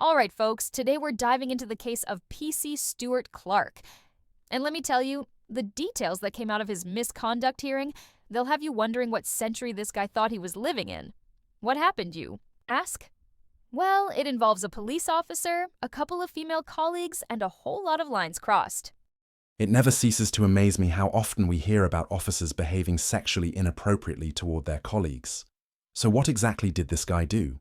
All right, folks, today we're diving into the case of PC Stewart Clark. And let me tell you, the details that came out of his misconduct hearing, they'll have you wondering what century this guy thought he was living in. What happened, you ask? Well, it involves a police officer, a couple of female colleagues, and a whole lot of lines crossed. It never ceases to amaze me how often we hear about officers behaving sexually inappropriately toward their colleagues. So what exactly did this guy do?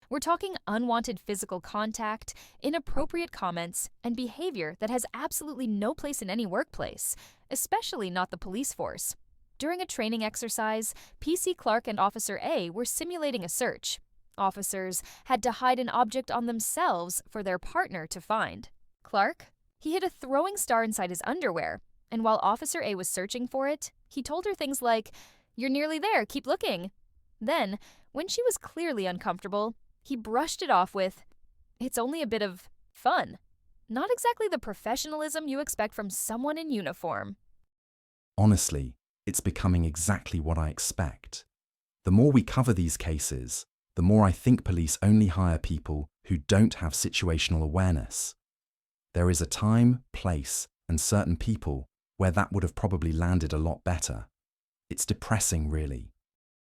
We're talking unwanted physical contact, inappropriate comments, and behavior that has absolutely no place in any workplace, especially not the police force. During a training exercise, PC Clark and Officer A were simulating a search. Officers had to hide an object on themselves for their partner to find. Clark? He hid a throwing star inside his underwear, and while Officer A was searching for it, he told her things like, "You're nearly there, keep looking." Then, when she was clearly uncomfortable, he brushed it off with, "It's only a bit of fun." Not exactly the professionalism you expect from someone in uniform. Honestly, it's becoming exactly what I expect. The more we cover these cases, the more I think police only hire people who don't have situational awareness. There is a time, place, and certain people where that would have probably landed a lot better. It's depressing, really.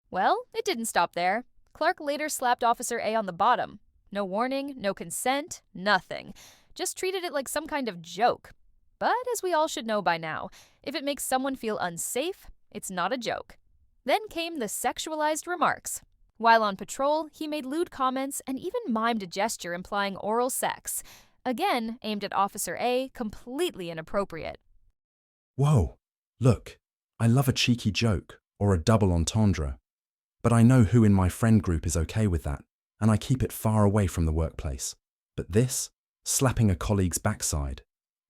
Well, it didn't stop there. Clark later slapped Officer A on the bottom. No warning, no consent, nothing. Just treated it like some kind of joke. But as we all should know by now, if it makes someone feel unsafe, it's not a joke. Then came the sexualized remarks. While on patrol, he made lewd comments and even mimed a gesture implying oral sex. Again, aimed at Officer A, completely inappropriate. Whoa, look, I love a cheeky joke or a double entendre. But I know who in my friend group is okay with that, and I keep it far away from the workplace. But this, slapping a colleague's backside,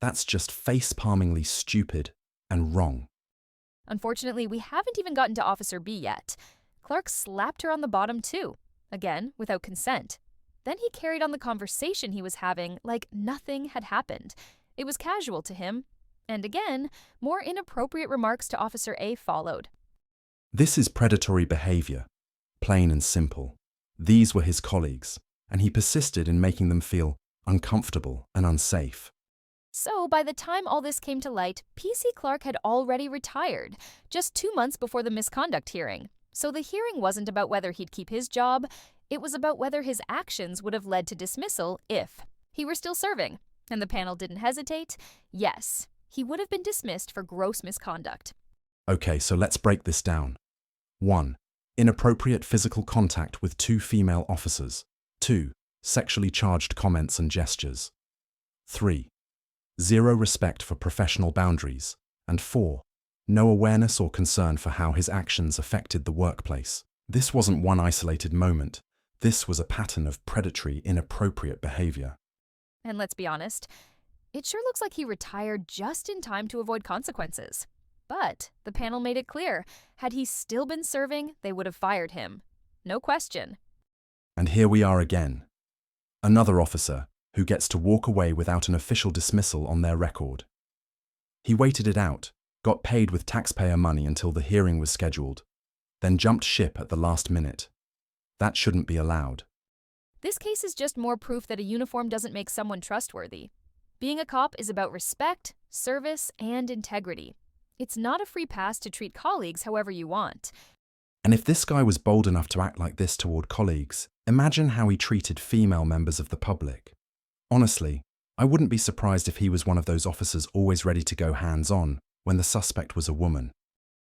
that's just face-palmingly stupid and wrong. Unfortunately, we haven't even gotten to Officer B yet. Clark slapped her on the bottom too, again, without consent. Then he carried on the conversation he was having like nothing had happened. It was casual to him. And again, more inappropriate remarks to Officer A followed. This is predatory behaviour, plain and simple. These were his colleagues, and he persisted in making them feel uncomfortable and unsafe. So, by the time all this came to light, PC Clark had already retired, just 2 months before the misconduct hearing. So the hearing wasn't about whether he'd keep his job, it was about whether his actions would have led to dismissal if he were still serving. And the panel didn't hesitate. Yes, he would have been dismissed for gross misconduct. Okay, so let's break this down. 1. Inappropriate physical contact with 2 female officers. 2. Sexually charged comments and gestures. 3. Zero respect for professional boundaries. And 4. No awareness or concern for how his actions affected the workplace. This wasn't one isolated moment. This was a pattern of predatory, inappropriate behavior. And let's be honest, it sure looks like he retired just in time to avoid consequences. But the panel made it clear, had he still been serving, they would have fired him. No question. And here we are again. Another officer who gets to walk away without an official dismissal on their record. He waited it out, got paid with taxpayer money until the hearing was scheduled, then jumped ship at the last minute. That shouldn't be allowed. This case is just more proof that a uniform doesn't make someone trustworthy. Being a cop is about respect, service, and integrity. It's not a free pass to treat colleagues however you want. And if this guy was bold enough to act like this toward colleagues, imagine how he treated female members of the public. Honestly, I wouldn't be surprised if he was one of those officers always ready to go hands-on when the suspect was a woman.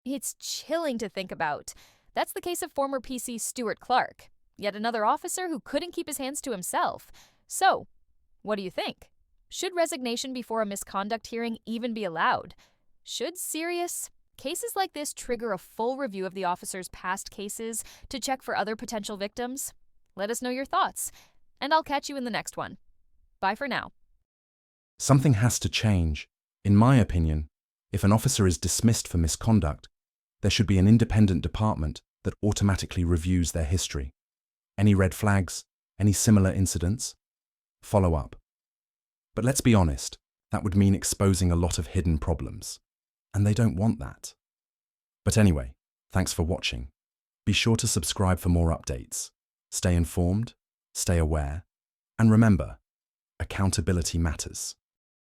It's chilling to think about. That's the case of former PC Stewart Clark, yet another officer who couldn't keep his hands to himself. So, what do you think? Should resignation before a misconduct hearing even be allowed? Should serious cases like this trigger a full review of the officer's past cases to check for other potential victims? Let us know your thoughts, and I'll catch you in the next one. Bye for now. Something has to change. In my opinion, if an officer is dismissed for misconduct, there should be an independent department that automatically reviews their history. Any red flags? Any similar incidents? Follow up. But let's be honest, that would mean exposing a lot of hidden problems. And they don't want that. But anyway, thanks for watching. Be sure to subscribe for more updates. Stay informed, stay aware, And remember, accountability matters.